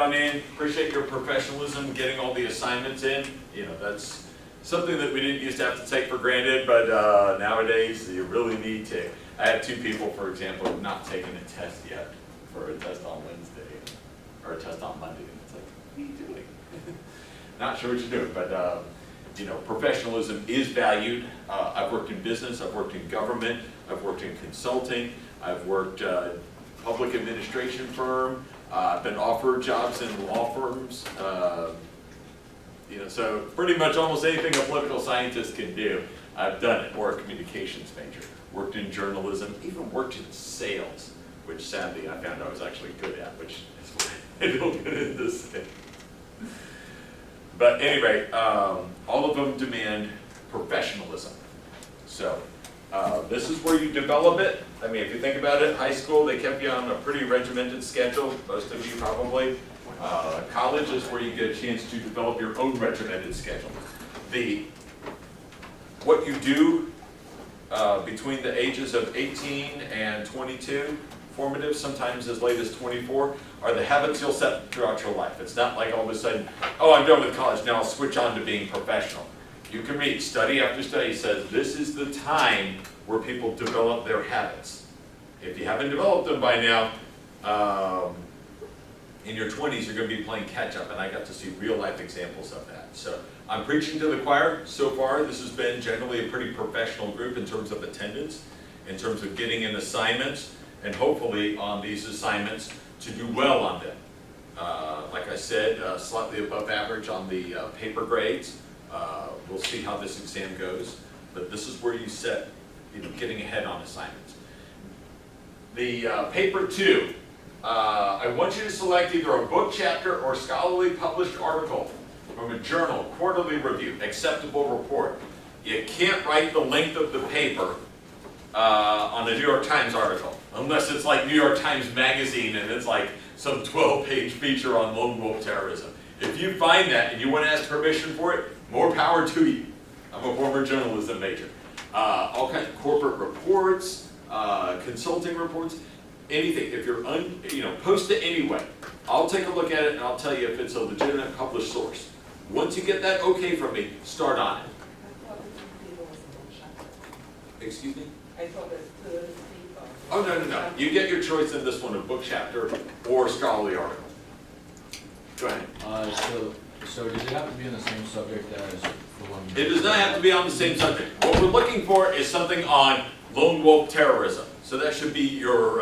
on in. Appreciate your professionalism, getting all the assignments in. You know, that's something that we didn't used to have to take for granted, but nowadays you really need to. I had 2 people, for example, who have not taken a test yet for a test on Wednesday, or a test on Monday, and it's like, what are you doing? Not sure what you're doing, but you know, professionalism is valued. I've worked in business, I've worked in government, I've worked in consulting, I've worked public administration firm, I've been offered jobs in law firms, you know, so pretty much almost anything a political scientist can do, I've done it, or a communications major. Worked in journalism, even worked in sales, which sadly I found I was actually good at, which is why I don't get into sales. But anyway, all of them demand professionalism. So this is where you develop it. I mean, if you think about it, high school, they kept you on a pretty regimented schedule, most of you probably. College is where you get a chance to develop your own regimented schedule. What you do between the ages of 18 and 22, formative, sometimes as late as 24, are the habits you'll set throughout your life. It's not like all of a sudden, oh, I'm done with college, now I'll switch on to being professional. You can read, study after study says this is the time where people develop their habits. If you haven't developed them by now, in your 20s you're going to be playing catch up, and I got to see real life examples of that. So I'm preaching to the choir. So far this has been generally a pretty professional group in terms of attendance, in terms of getting in assignments, and hopefully on these assignments to do well on them. Like I said, slightly above average on the paper grades. We'll see how this exam goes, but this is where you set, you know, getting ahead on assignments. The paper 2, I want you to select either a book chapter or scholarly published article from a journal, quarterly review, acceptable report. You can't write the length of the paper on a New York Times article, unless it's like New York Times Magazine and it's like some 12-page feature on lone wolf terrorism. If you find that and you want to ask permission for it, more power to you. I'm a former journalism major. All kinds of corporate reports, consulting reports, anything. If you're, post it anyway. I'll take a look at it and I'll tell you if it's a legitimate published source. Once you get that okay from me, start on it. Excuse me? I thought it was Oh, no. You get your choice in this one, a book chapter or scholarly article. Go ahead. So does it have to be on the same subject as the one? It does not have to be on the same subject. What we're looking for is something on lone wolf terrorism. So that should be your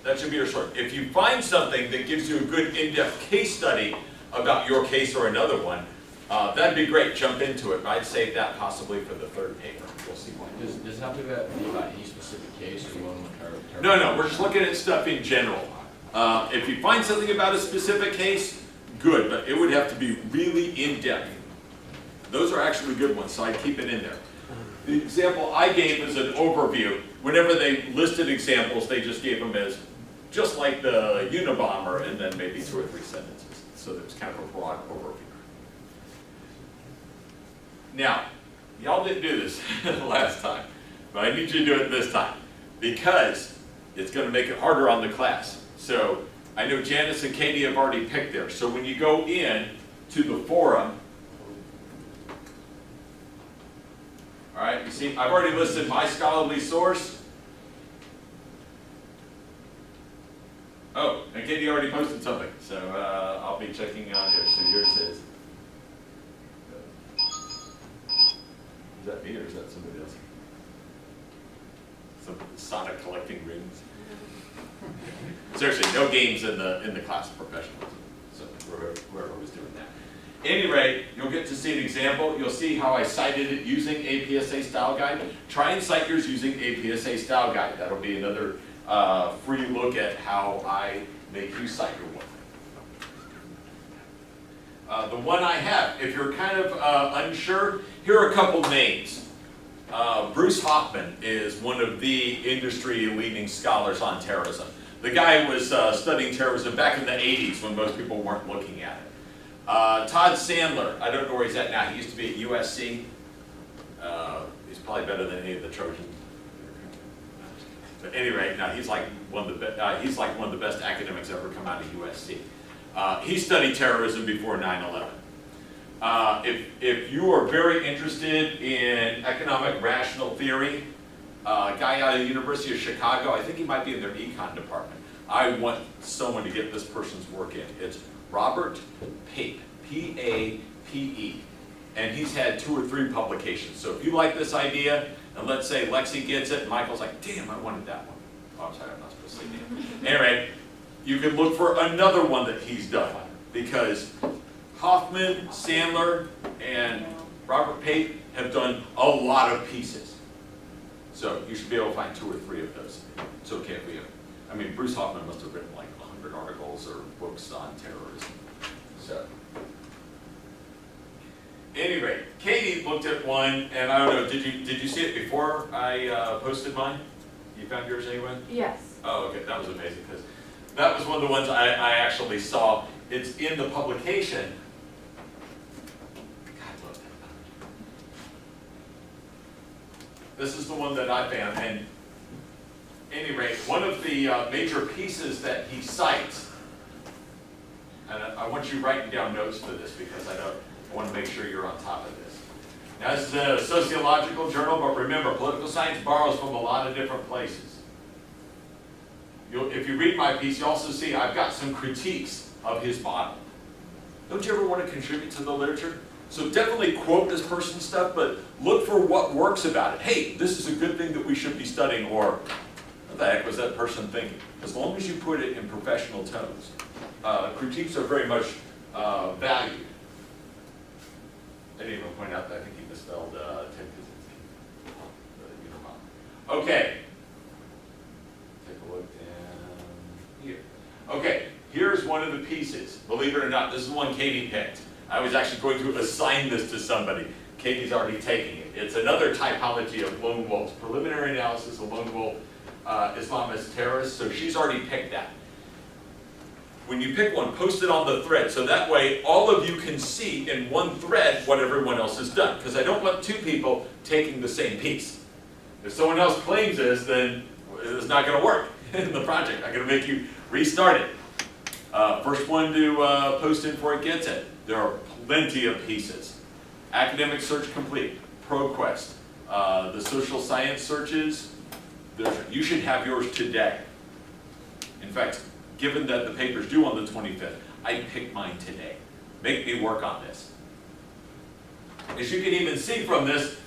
source. If you find something that gives you a good in-depth case study about your case or another one, that'd be great. Jump into it. I'd save that possibly for the 3rd paper. We'll see why. Does it have to be about any specific case or one with terrorism? No. We're just looking at stuff in general. If you find something about a specific case, good, but it would have to be really in-depth. Those are actually good ones, so I keep it in there. The example I gave is an overview. Whenever they listed examples, they just gave them as just like the Unabomber, and then maybe 2 or 3 sentences. So there's kind of a broad overview. Now, y'all didn't do this last time, but I need you to do it this time because it's going to make it harder on the class. So I know Janice and Katie have already picked theirs. So when you go in to the forum, all right, you see, I've already listed my scholarly source. Oh, and Katie already posted something, so I'll be checking on yours. So yours is that me or is that somebody else? Some Sonic collecting rings. Seriously, no games in the class of professionalism. So whoever was doing that. At any rate, you'll get to see an example. You'll see how I cited it using APSA style guide. Try and cite yours using APSA style guide. That'll be another free look at how I make you cite your work. The one I have, if you're kind of unsure, here are a couple names. Bruce Hoffman is one of the industry leading scholars on terrorism. The guy was studying terrorism back in the 80s when most people weren't looking at it. Todd Sandler, I don't know where he's at now. He used to be at USC. He's probably better than any of the Trojans. But at any rate, now he's like one of the best academics ever come out of USC. He studied terrorism before 9/11. If you are very interested in economic rational theory, a guy out of the University of Chicago, I think he might be in their econ department. I want someone to get this person's work in. It's Robert Pape, P-A-P-E. And he's had 2 or 3 publications. So if you like this idea, and let's say Lexi gets it, and Michael's like, damn, I wanted that one. Oh, I'm sorry, I'm not supposed to say damn. Anyway, you can look for another one that he's done. Because Hoffman, Sandler, and Robert Pape have done a lot of pieces. So you should be able to find 2 or 3 of those. It's okay if we have. I mean, Bruce Hoffman must have written like 100 articles or books on terrorism. So, anyway, Katie looked at one, and I don't know. Did you see it before I posted mine? You found yours anyway? Yes. Oh, okay. That was amazing because that was one of the ones I actually saw. It's in the publication. God, love that. This is the one that I found, and at any rate, one of the major pieces that he cites, and I want you writing down notes for this because I want to make sure you're on top of this. Now, this is a sociological journal, but remember, political science borrows from a lot of different places. If you read my piece, you also see I've got some critiques of his model. Don't you ever want to contribute to the literature? So definitely quote this person's stuff, but look for what works about it. Hey, this is a good thing that we should be studying, or what the heck was that person thinking? As long as you put it in professional tones. Critiques are very much valued. I didn't even point out that I think he misspelled Ted Kaczynski. Okay. Take a look down here. Okay, here's one of the pieces. Believe it or not, this is one Katie picked. I was actually going to assign this to somebody. Katie's already taking it. It's another typology of lone wolves, preliminary analysis of lone wolf Islamist terrorists, so she's already picked that. When you pick one, post it on the thread, so that way all of you can see in one thread what everyone else has done, because I don't want 2 people taking the same piece. If someone else claims this, then it's not going to work in the project. I'm going to make you restart it. First one to post in before it gets it. There are plenty of pieces. Academic search complete, ProQuest, the social science searches, you should have yours today. In fact, given that the paper's due on the 25th, I picked mine today. Make me work on this. As you can even see from this,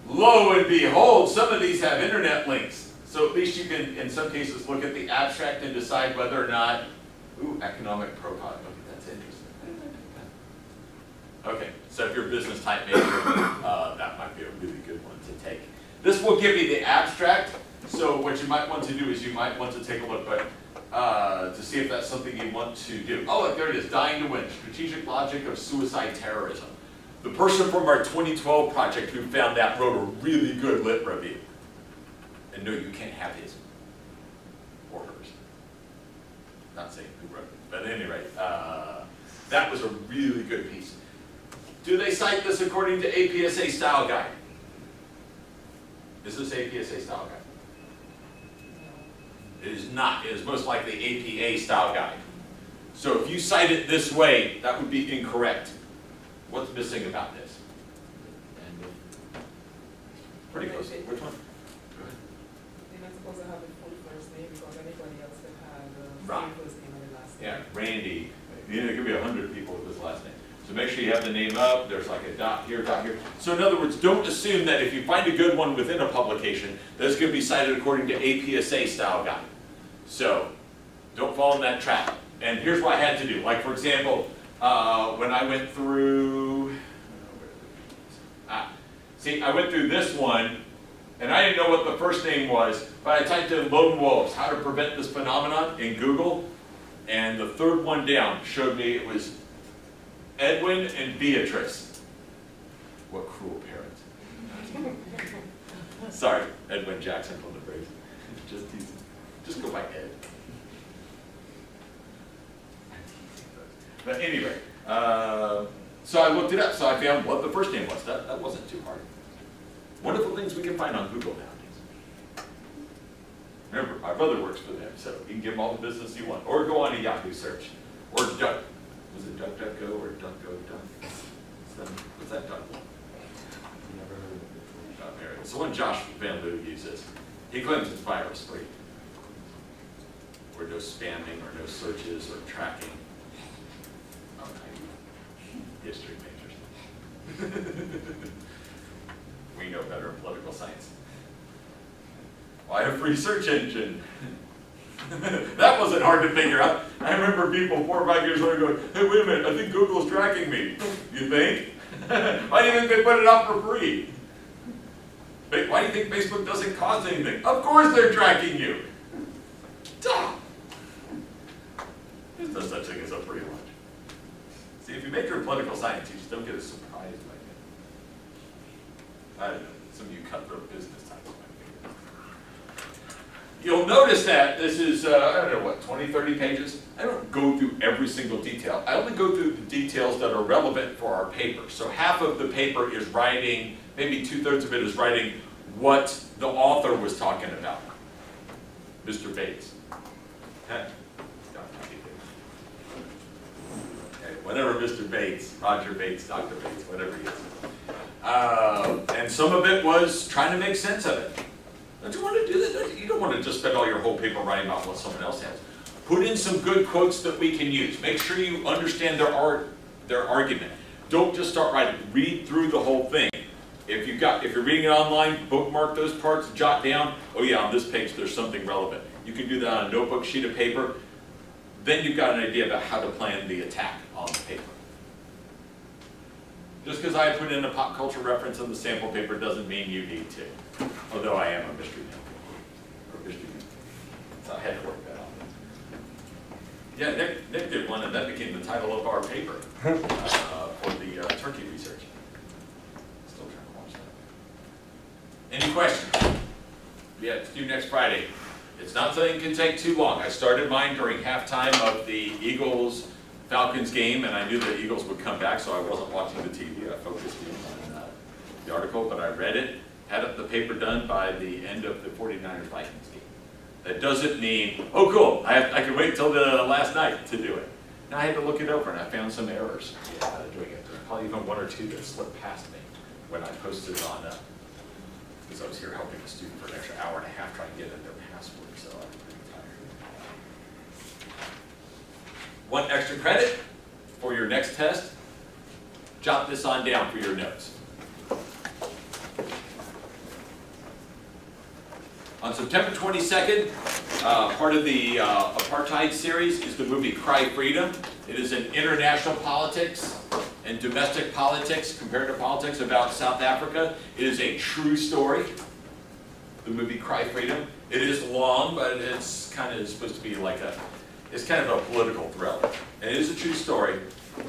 lo and behold, some of these have internet links. So at least you can, in some cases, look at the abstract and decide whether or not, economic profile. Okay, that's interesting. Okay, so if you're a business type major, that might be a really good one to take. This will give you the abstract. So what you might want to do is you might want to take a look, but to see if that's something you want to do. Oh, look, there it is, Dying to Win, Strategic Logic of Suicide Terrorism. The person from our 2012 project who found that wrote a really good lit review. And no, you can't have his or hers. Not saying who wrote it, but at any rate, that was a really good piece. Do they cite this according to APSA style guide? Is this APSA style guide? It is not. It is most likely APA style guide. So if you cite it this way, that would be incorrect. What's missing about this? Pretty close. Which one? Go ahead. They're not supposed to have a full first name because anybody else can have the Right. same first name and the last name. Yeah, Randy. There could be 100 people with his last name. So make sure you have the name up. There's like a dot here, dot here. So in other words, don't assume that if you find a good one within a publication, that it's going to be cited according to APSA style guide. So don't fall in that trap. And here's what I had to do. Like for example, when I went through, I went through this one, and I didn't know what the first name was, but I typed in lone wolves, how to prevent this phenomenon in Google, and the third one down showed me it was Edwin and Beatrice. What cruel parents. Sorry, Edwin Jackson from the Braves. Just go by Ed. But anyway, so I looked it up, so I found what the first name was. That wasn't too hard. Wonderful things we can find on Google nowadays. Remember, my brother works for them, so you can give him all the business you want. Or go on a Yahoo search. Or Duck, was it DuckDuckGo or DuckGo? What's that duck one? Never heard of it. Oh, there it is. It's the one Josh Van Loo uses. He claims it's virus-free. Or no spamming, or no searches, or tracking. Oh, no, history majors. We know better in political science. Why a free search engine? That wasn't hard to figure out. I remember people 4 or 5 years later going, hey, wait a minute, I think Google's tracking me. You think? Why do you think they put it out for free? Why do you think Facebook doesn't cost anything? Of course they're tracking you. Duh. There's no such thing as a free lunch. See, if you major in political science, you just don't get as surprised like it. I don't know, some of you cutthroat business types might be. You'll notice that this is, I don't know what, 20, 30 pages? I don't go through every single detail. I only go through the details that are relevant for our paper. So half of the paper is writing, maybe 2/3 of it is writing what the author was talking about. Mr. Bates. Okay, whatever Mr. Bates, Roger Bates, Dr. Bates, whatever he is. And some of it was trying to make sense of it. Don't you want to do that? You don't want to just spend all your whole paper writing about what someone else has. Put in some good quotes that we can use. Make sure you understand their argument. Don't just start writing. Read through the whole thing. If you're reading it online, bookmark those parts, jot down, oh yeah, on this page there's something relevant. You can do that on a notebook, sheet of paper. Then you've got an idea about how to plan the attack on the paper. Just because I put in a pop culture reference on the sample paper doesn't mean you need to. Although I am a mystery man. Or mystery man. So I had to work that out. Yeah, Nick did one, and that became the title of our paper for the turkey research. Still trying to watch that. Any questions? Yeah, it's due next Friday. It's not something that can take too long. I started mine during halftime of the Eagles-Falcons game, and I knew the Eagles would come back, so I wasn't watching the TV. I focused in on the article, but I read it, had the paper done by the end of the 49ers-Vikings game. That doesn't mean, oh cool, I can wait till the last night to do it. Now I had to look it over, and I found some errors doing it. There's probably even 1 or 2 that slipped past me when I posted it on, because I was here helping a student for an extra hour and a half trying to get in their password, so I'm pretty tired. Want extra credit for your next test? Jot this on down for your notes. On September 22nd, part of the apartheid series is the movie Cry Freedom. It is an international politics and domestic politics, comparative politics about South Africa. It is a true story, the movie Cry Freedom. It is long, but it's kind of supposed to be like it's kind of a political thriller. And it is a true story.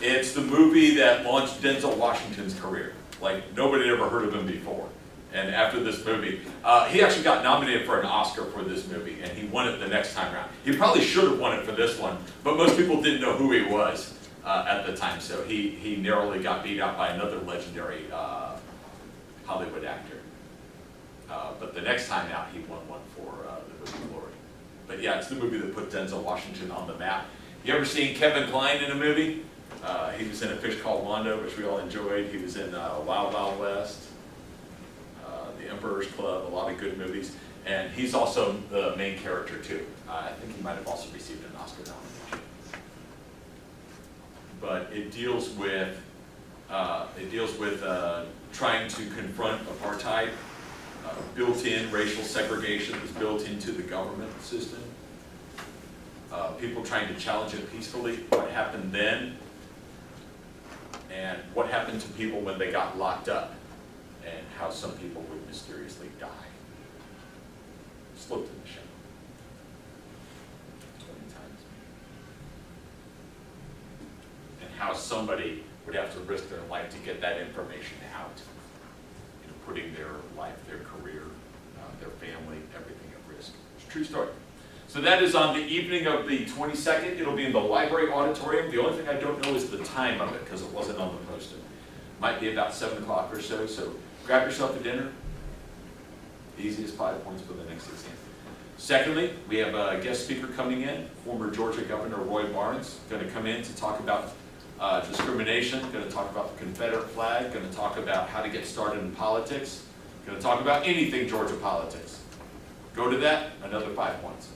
It's the movie that launched Denzel Washington's career. Like, nobody had ever heard of him before. And after this movie, he actually got nominated for an Oscar for this movie, and he won it the next time around. He probably should have won it for this one, but most people didn't know who he was at the time, so he narrowly got beat out by another legendary Hollywood actor. But the next time out, he won one for the movie Glory. But yeah, it's the movie that put Denzel Washington on the map. You ever seen Kevin Kline in a movie? He was in A Fish Called Wanda, which we all enjoyed. He was in Wild Wild West. The Emperor's Club, a lot of good movies, and he's also the main character too. I think he might have also received an Oscar nomination. But it deals with trying to confront apartheid, built-in racial segregation that's built into the government system. People trying to challenge it peacefully. What happened then, and what happened to people when they got locked up. And how some people would mysteriously die. Slipped in the show. 20 times. And how somebody would have to risk their life to get that information out. You know, putting their life, their career, their family, everything at risk. It's a true story. So that is on the evening of the 22nd. It'll be in the library auditorium. The only thing I don't know is the time of it, because it wasn't on the poster. Might be about 7 o'clock or so. So grab yourself a dinner. The easiest 5 points for the next exam. Secondly, we have a guest speaker coming in, former Georgia Governor Roy Barnes, going to come in to talk about discrimination, going to talk about the Confederate flag, going to talk about how to get started in politics, going to talk about anything Georgia politics. Go to that, another 5 points.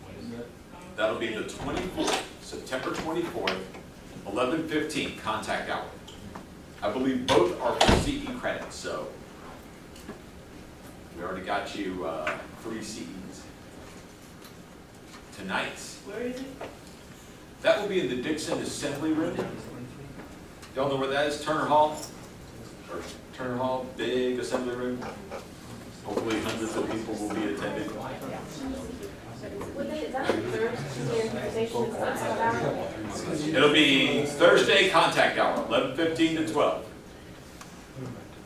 When is that? That'll be the 24th, September 24th, 11:15, contact hour. I believe both are for CE credits, so we already got you 3 CEs. Tonight's, Where is it? that will be in the Dixon Assembly Room. Y'all know where that is? Turner Hall? Or Turner Hall, big assembly room. Hopefully hundreds of people will be attending. What day is that? Third Tuesday organization is not so loud. It'll be Thursday contact hour, 11:15 to 12.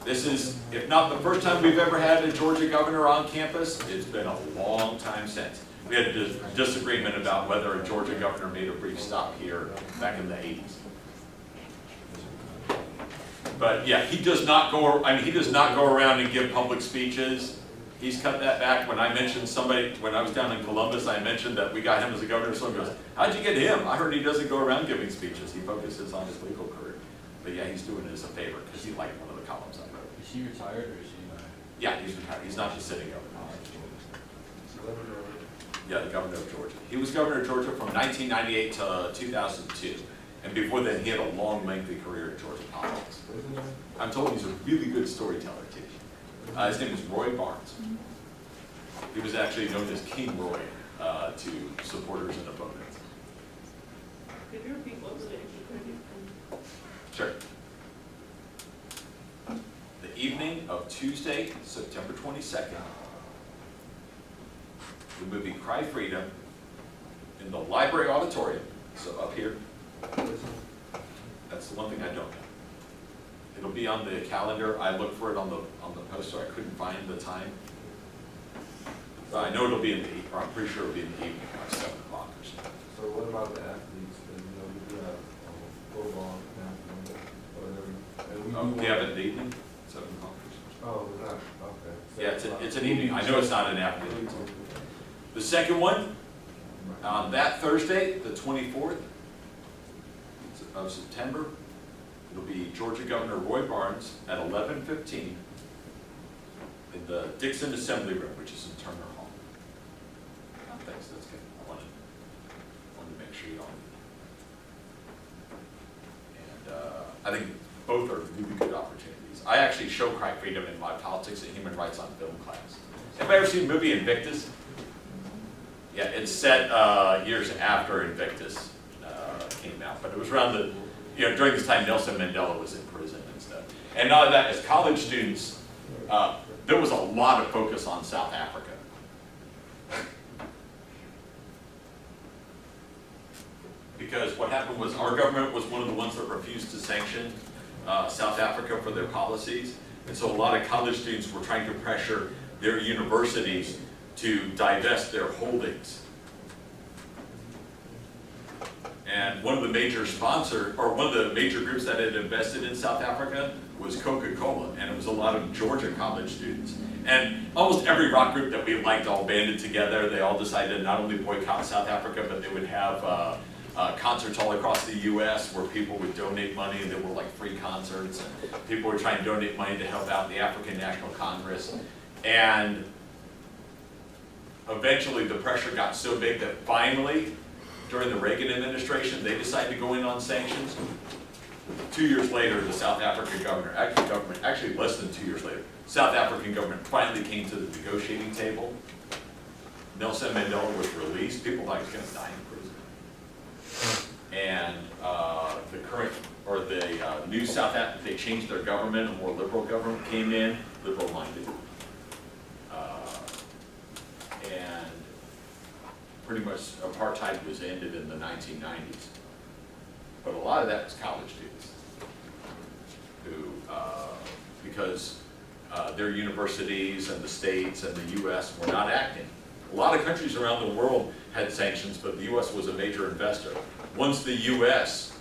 This is, if not the first time we've ever had a Georgia governor on campus, it's been a long time since. We had a disagreement about whether a Georgia governor made a brief stop here back in the 80s. But yeah, he does not go around and give public speeches. He's cut that back. When I mentioned somebody, when I was down in Columbus, I mentioned that we got him as a governor. Someone goes, how'd you get him? I heard he doesn't go around giving speeches. He focuses on his legal career. But yeah, he's doing it as a favor because he liked one of the columns I wrote. Is he retired or is he not? Yeah, he's retired. He's not just sitting governor. Yeah, the governor of Georgia. He was governor of Georgia from 1998 to 2002. And before then, he had a long, lengthy career in Georgia politics. I'm told he's a really good storyteller, too. His name is Roy Barnes. He was actually known as King Roy to supporters and opponents. Could you repeat what was it? Sure. The evening of Tuesday, September 22nd, the movie Cry Freedom in the library auditorium, so up here. That's the one thing I don't know. It'll be on the calendar. I looked for it on the poster. I couldn't find the time. But I know it'll be in the, or I'm pretty sure it'll be in the evening, like 7 o'clock or something. So what about the athletes? And, you know, we do have football, basketball, whatever. And we Oh, do we have want- it in the evening, 7 o'clock or something. Oh, is that, okay. Yeah, it's an evening. I know it's not an afternoon. The second one, on that Thursday, the 24th of September, it'll be Georgia Governor Roy Barnes at 11:15 in the Dixon Assembly Room, which is in Turner Hall. Oh, thanks, that's good. I wanted to make sure you all. And I think both are really good opportunities. I actually show Cry Freedom in my Politics and Human Rights on Film class. Anybody ever seen the movie Invictus? Yeah, it's set years after Invictus came out, but it was around the, during this time Nelson Mandela was in prison and stuff. And not that, as college students, there was a lot of focus on South Africa. Because what happened was our government was one of the ones that refused to sanction South Africa for their policies. And so a lot of college students were trying to pressure their universities to divest their holdings. And one of the major one of the major groups that had invested in South Africa was Coca-Cola, and it was a lot of Georgia college students. And almost every rock group that we liked all banded together. They all decided to not only boycott South Africa, but they would have concerts all across the U.S. where people would donate money, and they were like free concerts, and people were trying to donate money to help out the African National Congress. And eventually the pressure got so big that finally, during the Reagan administration, they decided to go in on sanctions. 2 years later, the South African government, actually less than 2 years later, South African government finally came to the negotiating table. Nelson Mandela was released. People thought he was going to die in prison. And the new South Africa, they changed their government, a more liberal government came in, liberal-minded. And pretty much apartheid was ended in the 1990s. But a lot of that was college students who, because their universities and the states and the U.S. were not acting. A lot of countries around the world had sanctions, but the U.S. was a major investor. Once the U.S.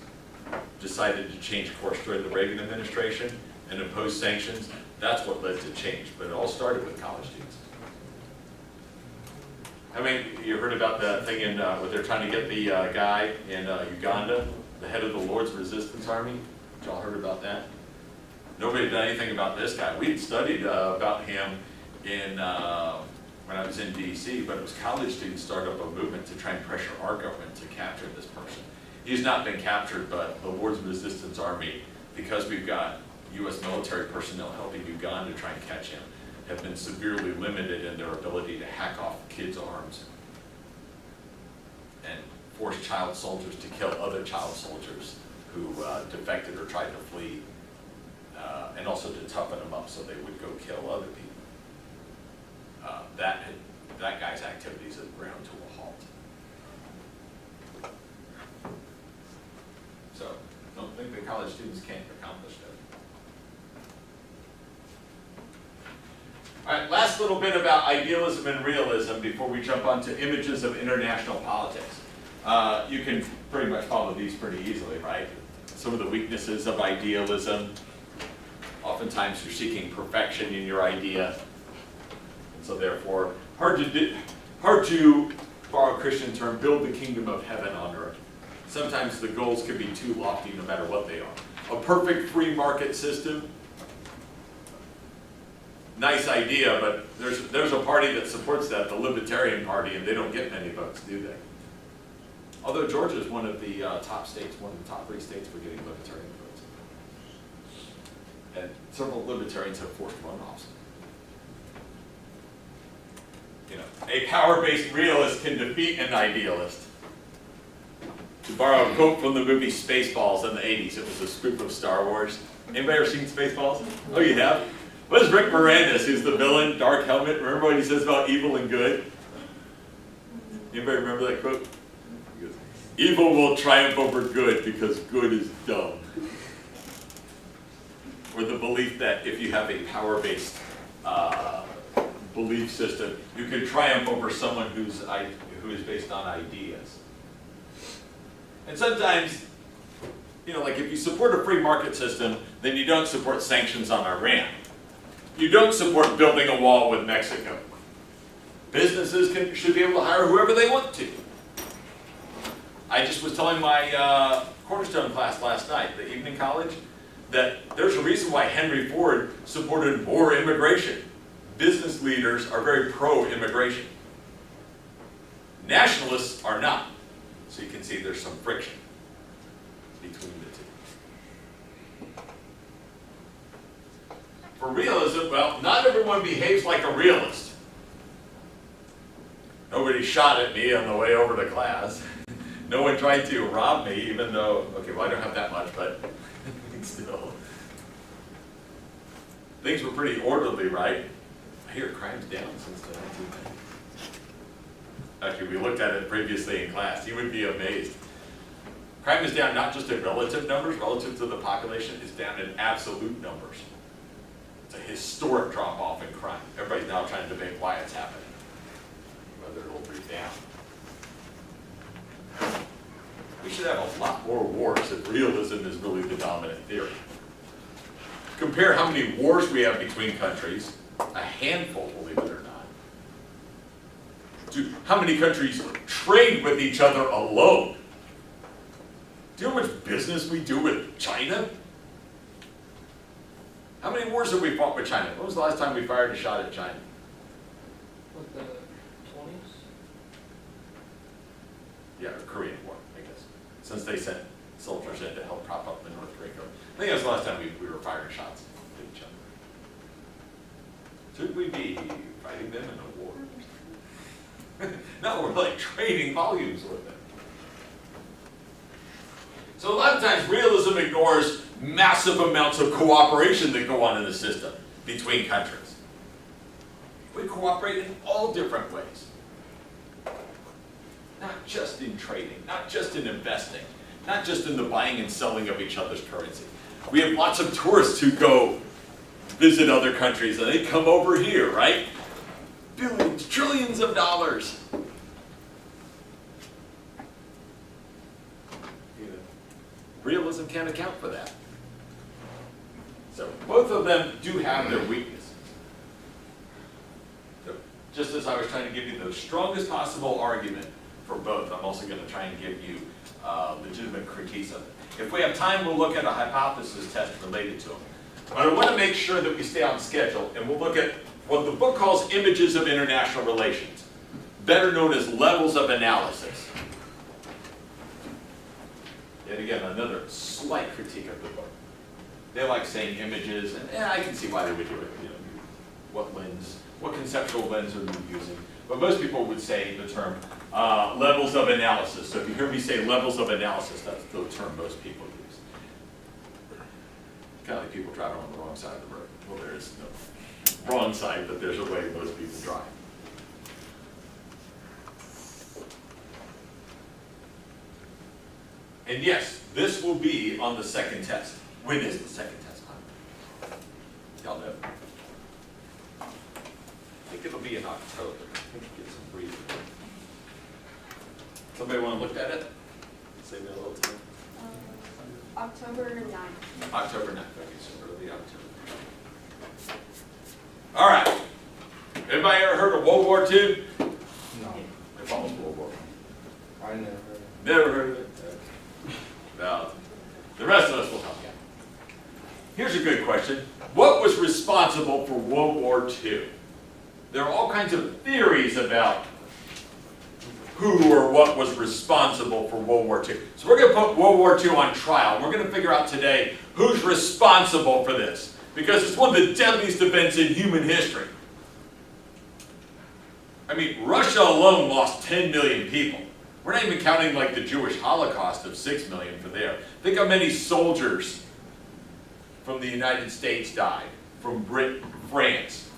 decided to change course during the Reagan administration and impose sanctions, that's what led to change. But it all started with college students. I mean, you heard about the thing in, where they're trying to get the guy in Uganda, the head of the Lord's Resistance Army? Y'all heard about that? Nobody had done anything about this guy. We had studied about him in, when I was in DC, but it was college students started up a movement to try and pressure our government to capture this person. He's not been captured, but the Lord's Resistance Army, because we've got U.S. military personnel helping Uganda try and catch him, have been severely limited in their ability to hack off kids' arms and force child soldiers to kill other child soldiers who defected or tried to flee, and also to toughen them up so they would go kill other people. That guy's activities have ground to a halt. So, don't think that college students can't accomplish that. All right, last little bit about idealism and realism before we jump onto images of international politics. You can pretty much follow these pretty easily, right? Some of the weaknesses of idealism. Oftentimes you're seeking perfection in your idea. And so therefore, hard to borrow a Christian term, build the kingdom of heaven on earth. Sometimes the goals can be too lofty no matter what they are. A perfect free market system, nice idea, but there's a party that supports that, the Libertarian Party, and they don't get many votes, do they? Although Georgia is one of the top states, one of the top 3 states for getting Libertarian votes. And several Libertarians have forced runoffs. You know, a power-based realist can defeat an idealist. To borrow a quote from the movie Spaceballs in the 80s, it was a spoof of Star Wars. Anybody ever seen Spaceballs? Oh, you have? What is Rick Moranis, who's the villain, Dark Helmet? Remember what he says about evil and good? Anybody remember that quote? He goes, evil will triumph over good because good is dumb. Or the belief that if you have a power-based belief system, you can triumph over someone who is based on ideas. And sometimes, you know, like if you support a free market system, then you don't support sanctions on Iran. You don't support building a wall with Mexico. Businesses should be able to hire whoever they want to. I just was telling my Cornerstone class last night, the evening college, that there's a reason why Henry Ford supported more immigration. Business leaders are very pro-immigration. Nationalists are not. So you can see there's some friction between the two. For realism, well, not everyone behaves like a realist. Nobody shot at me on the way over to class. No one tried to rob me, even though, okay, well, I don't have that much, but still. Things were pretty orderly, right? I hear crime's down since the 1990s. Actually, we looked at it previously in class. You would be amazed. Crime is down not just in relative numbers, relative to the population, it's down in absolute numbers. It's a historic drop-off in crime. Everybody's now trying to debate why it's happening, whether it'll break down. We should have a lot more wars if realism is really the dominant theory. Compare how many wars we have between countries, a handful, believe it or not, to how many countries trade with each other alone. Do you know how much business we do with China? How many wars have we fought with China? When was the last time we fired a shot at China? What, the 20s? Yeah, the Korean War, I guess. Since they sent soldiers in to help prop up the North Korean government. I think that was the last time we were firing shots at each other. Should we be fighting them in a war? No, we're like trading volumes with them. So a lot of times realism ignores massive amounts of cooperation that go on in the system between countries. We cooperate in all different ways. Not just in trading, not just in investing, not just in the buying and selling of each other's currency. We have lots of tourists who go visit other countries and they come over here, right? Billions, trillions of dollars. Realism can't account for that. So both of them do have their weaknesses. So just as I was trying to give you the strongest possible argument for both, I'm also going to try and give you legitimate critiques of it. If we have time, we'll look at a hypothesis test related to them. But I want to make sure that we stay on schedule, and we'll look at what the book calls images of international relations, better known as levels of analysis. Yet again, another slight critique of the book. They like saying images, and I can see why they would do it. You know, what lens, what conceptual lens are you using? But most people would say the term levels of analysis. So if you hear me say levels of analysis, that's the term most people use. Kind of like people driving on the wrong side of the road. Well, there is no wrong side, but there's a way most people drive. And yes, this will be on the second test. When is the second test? Y'all know. I think it'll be in October. I think it gets some briefing. Somebody want to look at it? Save me a little time. October 9th. October 9th. Okay, so early October. All right. Anybody ever heard of World War II? No, It follows World War I. I never. Never heard of it? Well, the rest of us will help you. Here's a good question. What was responsible for World War II? There are all kinds of theories about who or what was responsible for World War II. So we're going to put World War II on trial. We're going to figure out today who's responsible for this, because it's one of the deadliest events in human history. I mean, Russia alone lost 10 million people. We're not even counting like the Jewish Holocaust of 6 million for there. Think how many soldiers from the United States died, from Britain, France.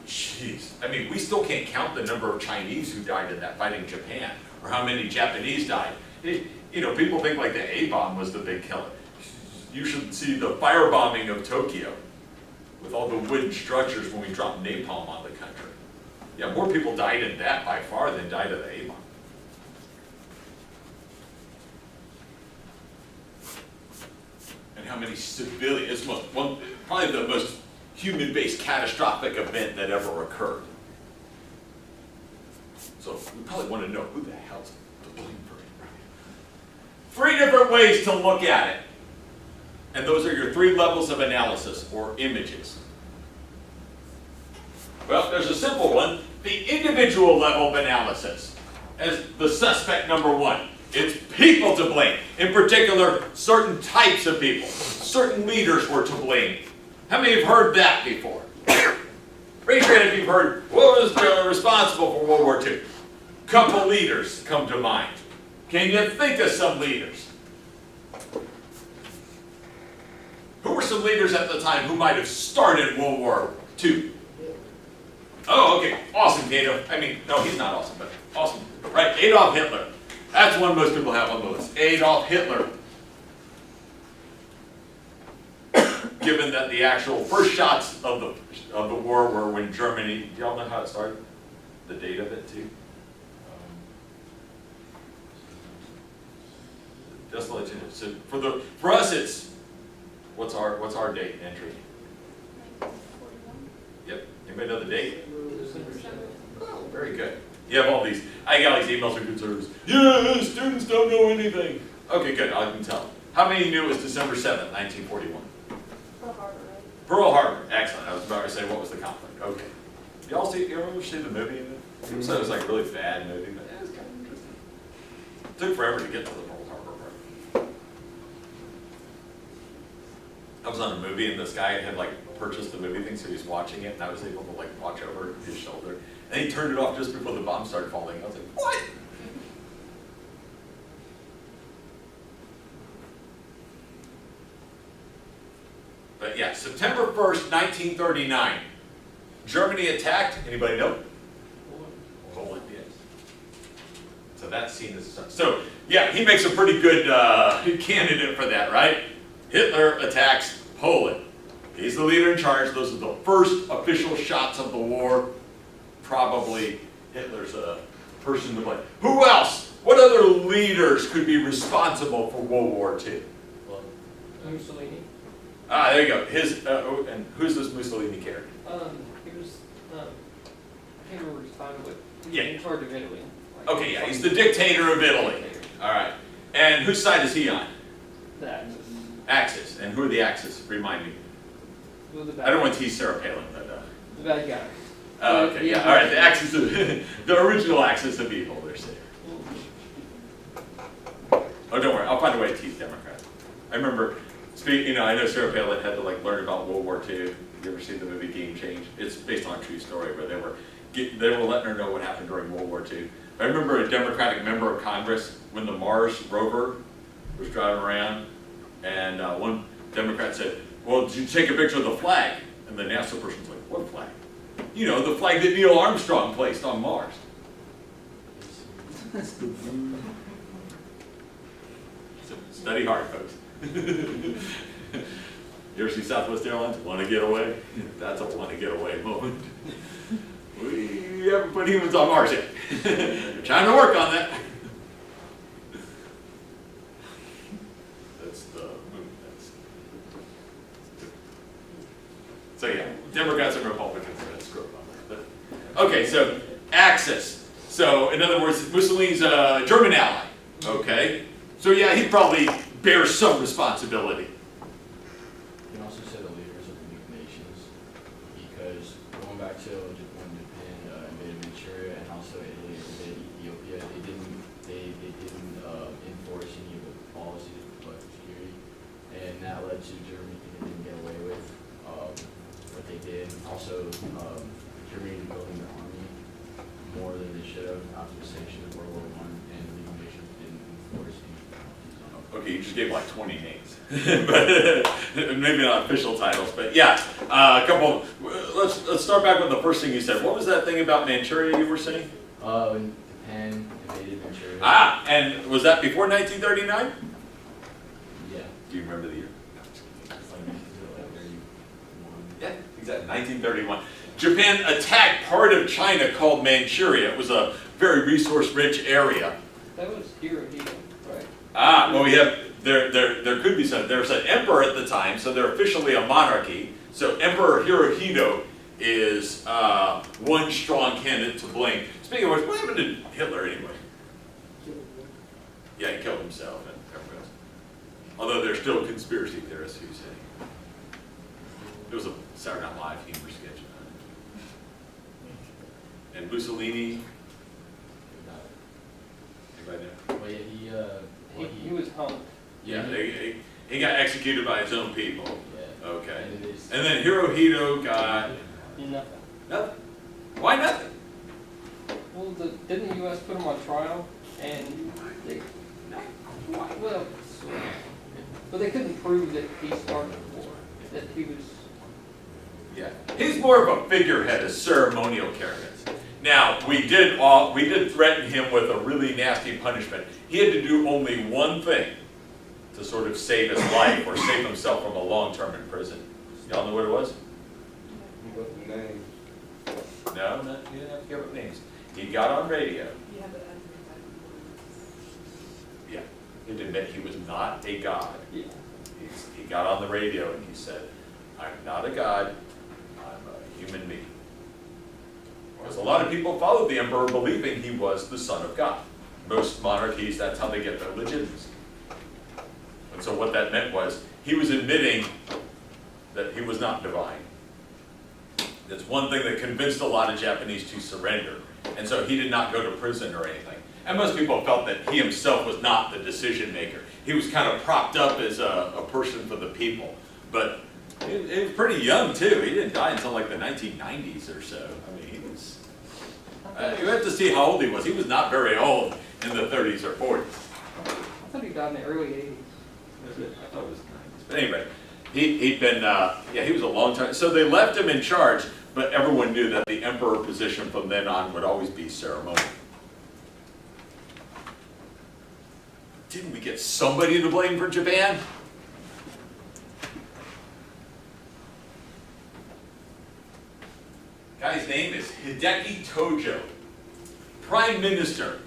Jeez, I mean, we still can't count the number of Chinese who died in that fighting Japan, or how many Japanese died. You know, people think like the A-bomb was the big killer. You should see the firebombing of Tokyo with all the wooden structures when we dropped napalm on the country. Yeah, more people died in that by far than died of the A-bomb. And how many civilians, probably the most human-based catastrophic event that ever occurred. So we probably want to know who the hell's to blame for it, right? 3 different ways to look at it. And those are your 3 levels of analysis, or images. Well, there's a simple one, the individual level of analysis, as the suspect number 1. It's people to blame. In particular, certain types of people. Certain leaders were to blame. How many have heard that before? Raise your hand if you've heard, what was responsible for World War II? Couple leaders come to mind. Can you think of some leaders? Who were some leaders at the time who might have started World War II? Oh, okay. Awesome, Cato. I mean, no, he's not awesome, but awesome. Right? Adolf Hitler. That's one most people have on the list. Adolf Hitler. Given that the actual first shots of the war were when Germany, do y'all know how it started? The date of it too? Just to let you know. So for us it's, what's our date entry? 1941. Yep. Anybody know the date? December 7th. Oh, very good. You have all these. I got all these emails from conservatives. Yeah, students don't know anything. Okay, good. I can tell. How many knew it was December 7th, 1941? Pearl Harbor, right? Pearl Harbor. Excellent. I was about to say, what was the conflict? Okay. Y'all see, you ever see the movie? People said it was like a really bad movie, but it was kind of interesting. It took forever to get to the Pearl Harbor part. I was on a movie and this guy had like purchased the movie thing, so he was watching it, and I was able to like watch over his shoulder. And he turned it off just before the bomb started falling. I was like, what? But yeah, September 1st, 1939. Germany attacked. Anybody know? Poland, yes. So that's seen as so. Yeah, he makes a pretty good candidate for that, right? Hitler attacks Poland. He's the leader in charge. Those are the first official shots of the war. Probably Hitler's a person to blame. Who else? What other leaders could be responsible for World War II? Mussolini. Ah, there you go. And who's this Mussolini character? He was can't remember his title, but he's Yeah. in charge of Italy. Like, Okay, yeah, he's the dictator of Italy. All right. And whose side is he on? The Axis. Axis. And who are the Axis? Remind me. Who was the bad I don't want to tease Sarah Palin, but. The bad guy. Oh, okay, yeah. All right, the Axis of the original Axis of evil. They're saying. Oh, don't worry. I'll find a way to tease Democrats. I remember. I know Sarah Palin had to learn about World War II. You ever seen the movie Game Change? It's based on a true story where they were letting her know what happened during World War II. I remember a Democratic member of Congress when the Mars rover was driving around, and one Democrat said, "Well, did you take a picture of the flag?" And the NASA person's like, "What flag?" "You know, the flag that Neil Armstrong placed on Mars." So, study hard, folks. You ever see Southwest Airlines? Want to get away? That's a want to get away moment. We haven't put humans on Mars yet. We're trying to work on that. That's the movie. So yeah, Democrats and Republicans are going to screw up on that. But, okay, so Axis. So in other words, Mussolini's a German ally. Okay, so yeah, he probably bears some responsibility. You can also say the leaders of the League of Nations, because going back to when Japan invaded Manchuria and also Italy invaded Ethiopia, they didn't enforce any of the policies of collective security, and that led to Germany thinking they didn't get away with what they did. Also, Germany building their army more than they should have after the sanctions of World War I, and the League of Nations didn't enforce any penalties on it. Okay, you just gave like 20 names, but maybe not official titles, but yeah, a couple. Let's start back with the first thing you said. What was that thing about Manchuria you were saying? When Japan invaded Manchuria. And was that before 1939? Yeah. Do you remember the year? Like 31. Yeah, exactly, 1931. Japan attacked part of China called Manchuria. It was a very resource-rich area. That was Hirohito, right? Well, we have, there could be some, there's an emperor at the time, so they're officially a monarchy. So Emperor Hirohito is one strong candidate to blame. Speaking of which, what happened to Hitler anyway? Yeah, he killed himself and everything else. Although there's still conspiracy theorists who say it was a Saturday Night Live humor sketch. And Mussolini, anybody know? Well, yeah, He was hung. Yeah, he got executed by his own people. Yeah. Okay. And it is. And then Hirohito got Nothing. nothing. Why nothing? Well, didn't the U.S. put him on trial? And they, well, sort of. But they couldn't prove that he started the war, that he was. Yeah, he's more of a figurehead, a ceremonial character. Now, we did threaten him with a really nasty punishment. He had to do only one thing to sort of save his life or save himself from a long term in prison. Y'all know what it was? What the name? No, you didn't have to give up names. He got on radio. You have to admit Yeah, he admitted he was not a god. Yeah. He got on the radio and he said, "I'm not a god, I'm a human being." Because a lot of people followed the emperor believing he was the son of God. Most monarchies, that's how they get their legitimacy. And so what that meant was, he was admitting that he was not divine. That's one thing that convinced a lot of Japanese to surrender. And so he did not go to prison or anything. And most people felt that he himself was not the decision maker. He was kind of propped up as a person for the people. But he was pretty young too. He didn't die until like the 1990s or so. I mean, he was, you have to see how old he was. He was not very old in the 30s or 40s. I thought he died in the early 80s. I thought it was 90s. But anyway, he'd been, he was a long time. So they left him in charge, but everyone knew that the emperor position from then on would always be ceremonial. Didn't we get somebody to blame for Japan? Guy's name is Hideki Tojo. Prime Minister,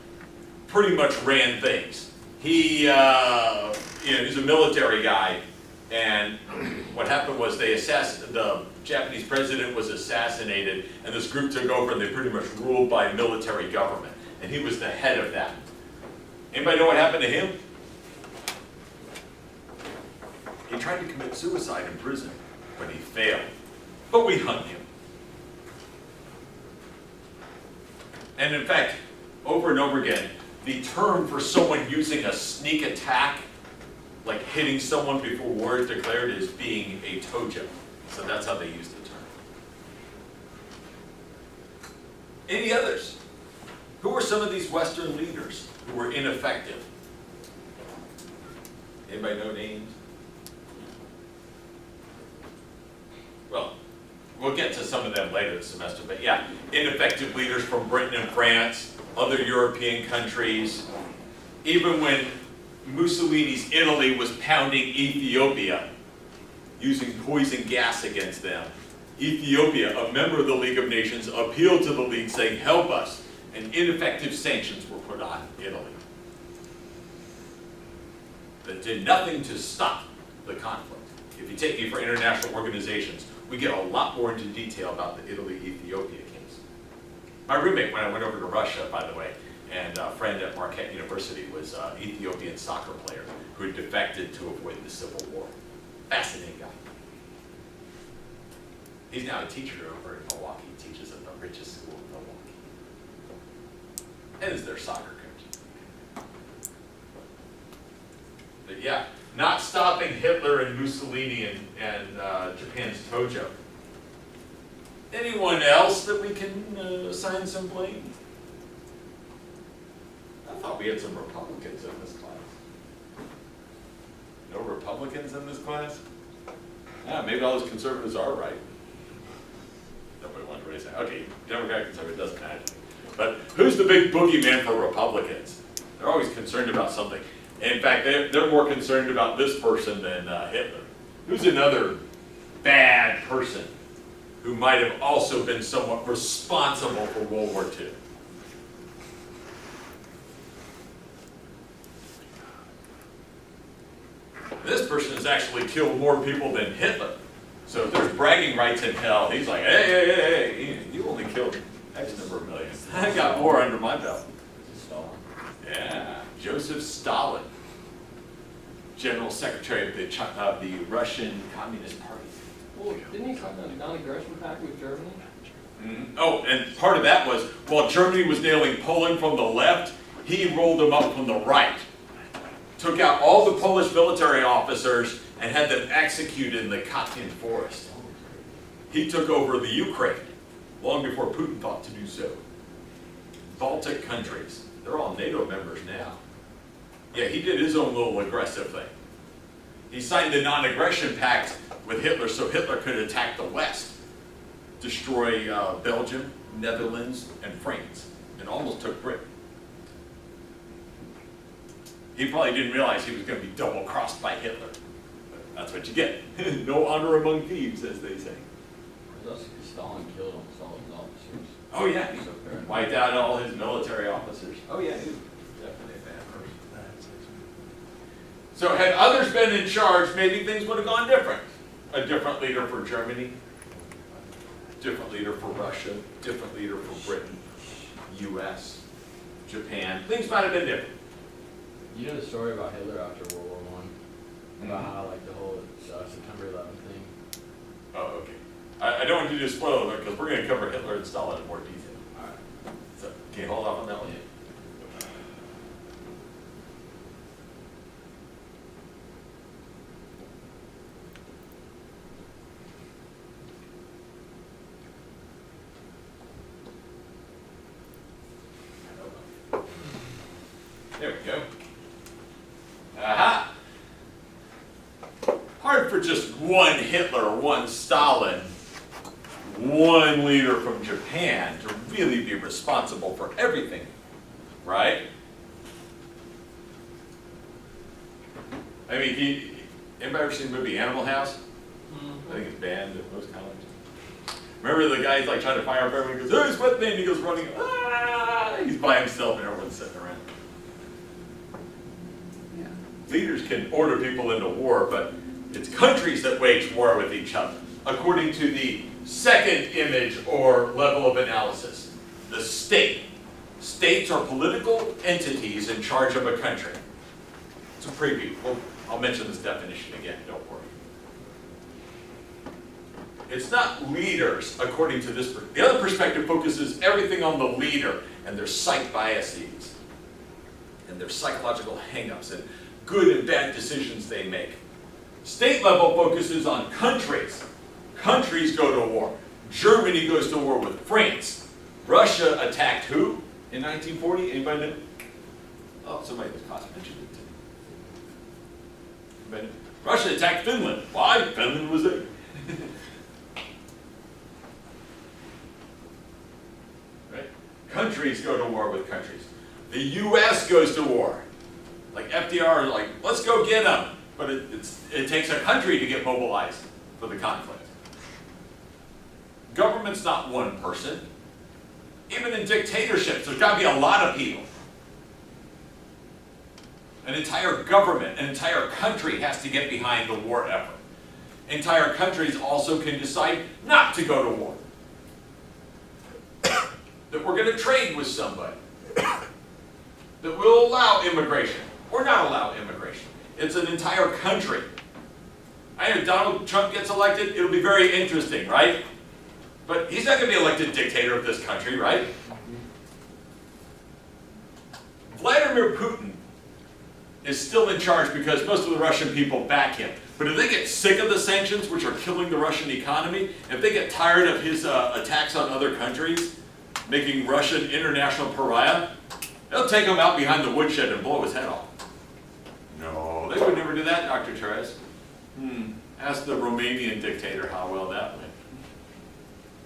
pretty much ran things. He, he's a military guy, and what happened was the Japanese president was assassinated, and this group took over, and they pretty much ruled by military government. And he was the head of that. Anybody know what happened to him? He tried to commit suicide in prison, but he failed. But we hung him. And in fact, over and over again, the term for someone using a sneak attack, like hitting someone before war is declared, is being a tojo. So that's how they use the term. Any others? Who were some of these Western leaders who were ineffective? Anybody know names? Well, we'll get to some of them later this semester, but yeah, ineffective leaders from Britain and France, other European countries. Even when Mussolini's Italy was pounding Ethiopia, using poison gas against them, Ethiopia, a member of the League of Nations, appealed to the League saying, help us, and ineffective sanctions were put on Italy that did nothing to stop the conflict. If you take me for international organizations, we get a lot more into detail about the Italy-Ethiopia case. My roommate, when I went over to Russia, by the way, and a friend at Marquette University, was an Ethiopian soccer player who had defected to avoid the Civil War. Fascinating guy. He's now a teacher over in Milwaukee. He teaches at the richest school in Milwaukee. And is their soccer coach. But yeah, not stopping Hitler and Mussolini and Japan's Tojo. Anyone else that we can assign some blame? I thought we had some Republicans in this class. No Republicans in this class? Yeah, maybe all those conservatives are right. Nobody wanted to raise that. Okay, Democrat, conservative, doesn't matter. But who's the big boogeyman for Republicans? They're always concerned about something. In fact, they're more concerned about this person than Hitler. Who's another bad person who might have also been somewhat responsible for World War II? This person has actually killed more people than Hitler. So if there's bragging rights in hell, he's like, hey, you only killed X number of millions. I got more under my belt. Yeah, Joseph Stalin, General Secretary of the Russian Communist Party. Well, didn't he sign a non-aggression pact with Germany? Mm-hmm. Oh, and part of that was, while Germany was nailing Poland from the left, he rolled them up from the right. Took out all the Polish military officers and had them executed in the Katyn forest. He took over the Ukraine long before Putin thought to do so. Baltic countries, they're all NATO members now. Yeah, he did his own little aggressive thing. He signed the non-aggression pact with Hitler so Hitler could attack the West, destroy Belgium, Netherlands, and France, and almost took Britain. He probably didn't realize he was going to be double-crossed by Hitler. But that's what you get. No honor among thieves, as they say. Stalin killed almost all his officers. Oh yeah, he wiped out all his military officers. Oh yeah, he was definitely a bad person. So had others been in charge, maybe things would have gone different. A different leader for Germany, different leader for Russia, different leader for Britain, U.S., Japan. Things might have been different. You know the story about Hitler after World War I? About how, like, the whole September 11th thing? Oh, okay. I don't want you to spoil it because we're going to cover Hitler and Stalin in more detail. All right. So can you hold off on that one? Yeah. There we go. Aha! Hard for just one Hitler, one Stalin, one leader from Japan to really be responsible for everything, right? I mean, anybody ever seen the movie Animal House? I think it's banned at most colleges. Remember the guy's like trying to fire up everyone, he goes, oh, he's with me, and he goes running, ah! He's by himself and everyone's sitting around. Leaders can order people into war, but It's countries that wage war with each other, according to the second image or level of analysis, the state. States are political entities in charge of a country. It's a preview. I'll mention this definition again, don't worry. It's not leaders, according to this. The other perspective focuses everything on the leader and their psych biases and their psychological hang-ups and good and bad decisions they make. State level focuses on countries. Countries go to war. Germany goes to war with France. Russia attacked who in 1940? Anybody know? Oh, somebody in this class mentioned it too. Anybody know? Russia attacked Finland. Why? Finland was there. Right? Countries go to war with countries. The U.S. goes to war. Like FDR, like, let's go get them. But it takes a country to get mobilized for the conflict. Government's not one person. Even in dictatorships, there's got to be a lot of people. An entire government, an entire country has to get behind the war effort. Entire countries also can decide not to go to war. That we're going to trade with somebody. That we'll allow immigration or not allow immigration. It's an entire country. I know Donald Trump gets elected, it'll be very interesting, right? But he's not going to be elected dictator of this country, right? Vladimir Putin is still in charge because most of the Russian people back him. But if they get sick of the sanctions, which are killing the Russian economy, if they get tired of his attacks on other countries, making Russia an international pariah, they'll take him out behind the woodshed and blow his head off. No, they would never do that, Dr. Tures. Ask the Romanian dictator how well that went.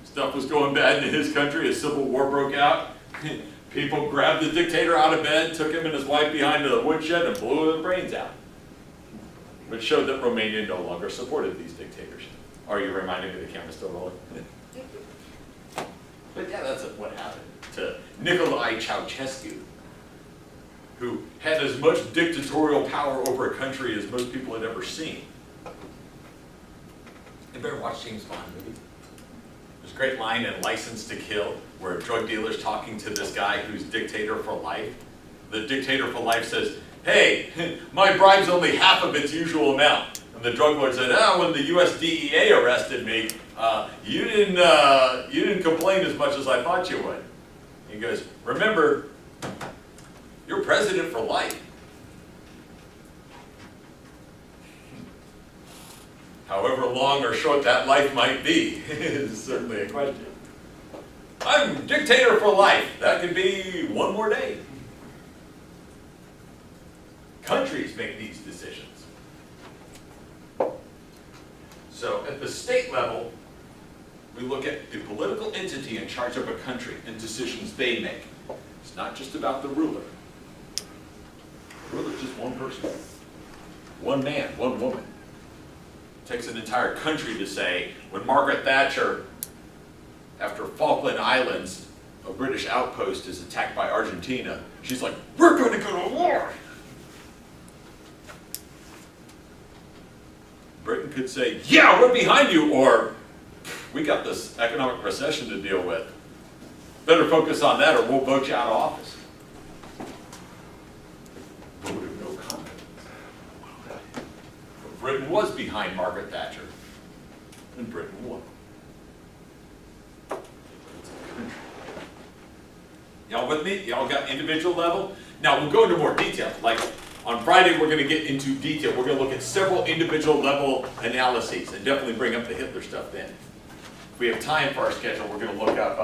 Stuff was going bad in his country, a civil war broke out. People grabbed the dictator out of bed, took him and his wife behind the woodshed and blew his brains out. Which showed that Romania no longer supported these dictatorships. Are you reminding me the camera's still rolling? But yeah, that's what happened to Nicolae Ceausescu, who had as much dictatorial power over a country as most people had ever seen. Anybody watch James Bond movie? There's a great line in License to Kill where a drug dealer's talking to this guy who's dictator for life. The dictator for life says, hey, my bribe's only half of its usual amount. And the drug lord said, when the US DEA arrested me, you didn't complain as much as I thought you would. He goes, remember, you're president for life. However long or short that life might be is certainly a question. I'm dictator for life. That could be one more day. Countries make these decisions. So at the state level, we look at the political entity in charge of a country and decisions they make. It's not just about the ruler. The ruler's just one person. One man, one woman. It takes an entire country to say, when Margaret Thatcher, after Falkland Islands, a British outpost is attacked by Argentina, she's like, we're going to go to war. Britain could say, yeah, we're behind you, or we got this economic recession to deal with. Better focus on that or we'll vote you out of office. Vote of no confidence. But Britain was behind Margaret Thatcher, and Britain won. Y'all with me? Y'all got individual level? Now we'll go into more detail. Like on Friday, we're going to get into detail. We're going to look at several individual level analyses and definitely bring up the Hitler stuff then. If we have time for our schedule, we're going to look up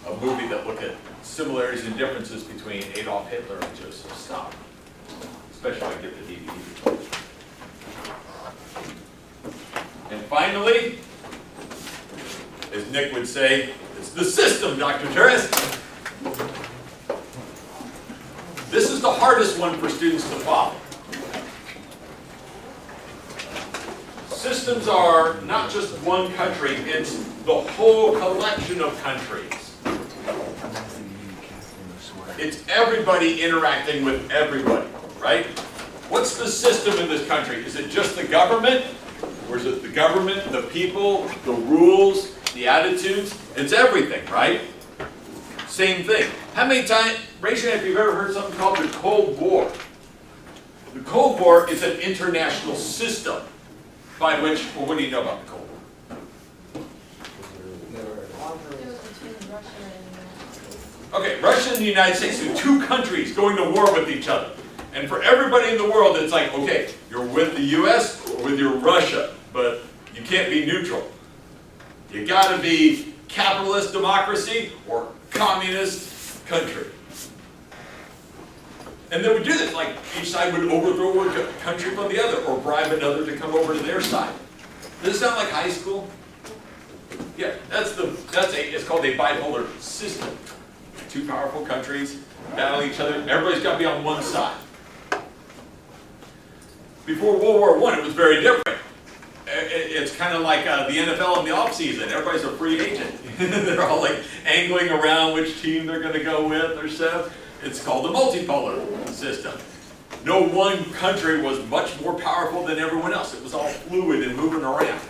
a movie that look at similarities and differences between Adolf Hitler and Joseph Stalin. Especially when I get the DVD. And finally, as Nick would say, it's the system, Dr. Tures. This is the hardest one for students to follow. Systems are not just one country, it's the whole collection of countries. It's everybody interacting with everybody, right? What's the system in this country? Is it just the government? Where's it the government, the people, the rules, the attitudes? It's everything, right? Same thing. How many times, raise your hand if you've ever heard something called the Cold War. The Cold War is an international system by which, well, what do you know about the Cold War? It was between Russia and the United States. Okay, Russia and the United States are two countries going to war with each other. And for everybody in the world, it's like, okay, you're with the US or with your Russia, but you can't be neutral. You gotta be capitalist democracy or communist country. And they would do this, like each side would overthrow one country from the other or bribe another to come over to their side. Does it sound like high school? Yeah, it's called a bipolar system. Two powerful countries battle each other, everybody's got to be on one side. Before World War I, it was very different. It's kind of like the NFL in the offseason. Everybody's a free agent. They're all like angling around which team they're going to go with or so. It's called a multipolar system. No one country was much more powerful than everyone else. It was all fluid and moving around.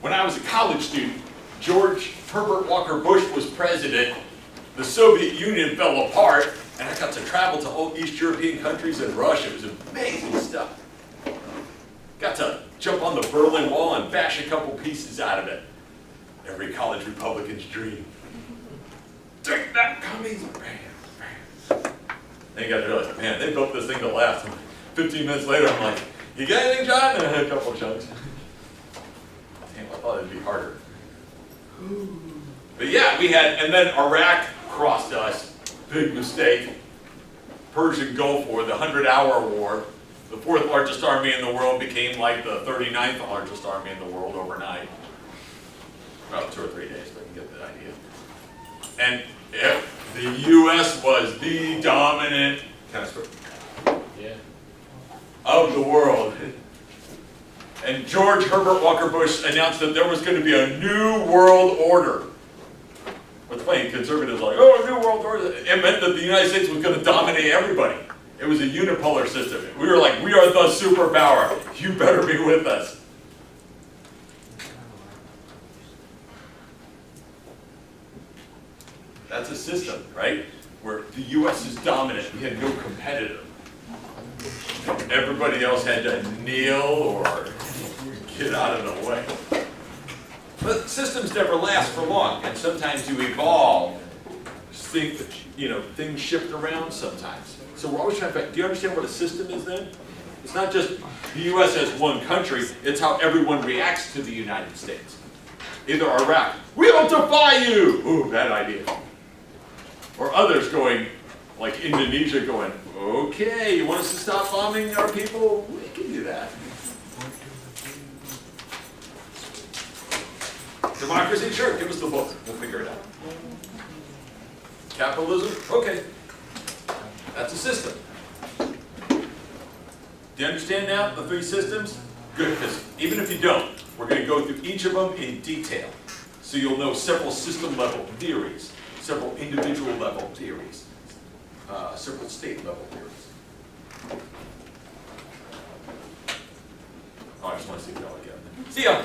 When I was a college student, George Herbert Walker Bush was president. The Soviet Union fell apart, and I got to travel to all East European countries and Russia. It was amazing stuff. Got to jump on the Berlin Wall and bash a couple pieces out of it. Every college Republican's dream. Take that, commies! Bam, bam. Then you got to realize, man, they built this thing to last. 15 minutes later, I'm like, you got anything, John? And I had a couple of chunks. Damn, I thought it'd be harder. But yeah, we had, and then Iraq crossed us. Big mistake. Persian Gulf War, the 100-hour war. The 4th largest army in the world became like the 39th largest army in the world overnight. About 2 or 3 days, but you get the idea. And the U.S. was the dominant of the world. And George Herbert Walker Bush announced that there was going to be a new world order. What's funny, conservatives are like, oh, a new world order. It meant that the United States was going to dominate everybody. It was a unipolar system. We were like, we are the superpower. You better be with us. That's a system, right? Where the U.S. is dominant. We had no competitor. Everybody else had to kneel or get out of the way. But systems never last for long, and sometimes you evolve. Things shift around sometimes. So we're always trying to, do you understand what a system is then? It's not just the U.S. as one country, it's how everyone reacts to the United States. Either Iraq, we'll defy you! Ooh, bad idea. Or others going, like Indonesia going, okay, you want us to stop bombing our people? We can do that. Democracy? Sure, give us the book. We'll figure it out. Capitalism? Okay. That's a system. Do you understand now the 3 systems? Good, because even if you don't, we're going to go through each of them in detail. So you'll know several system level theories, several individual level theories, several state level theories. Oh, I just want to see if y'all again. See ya!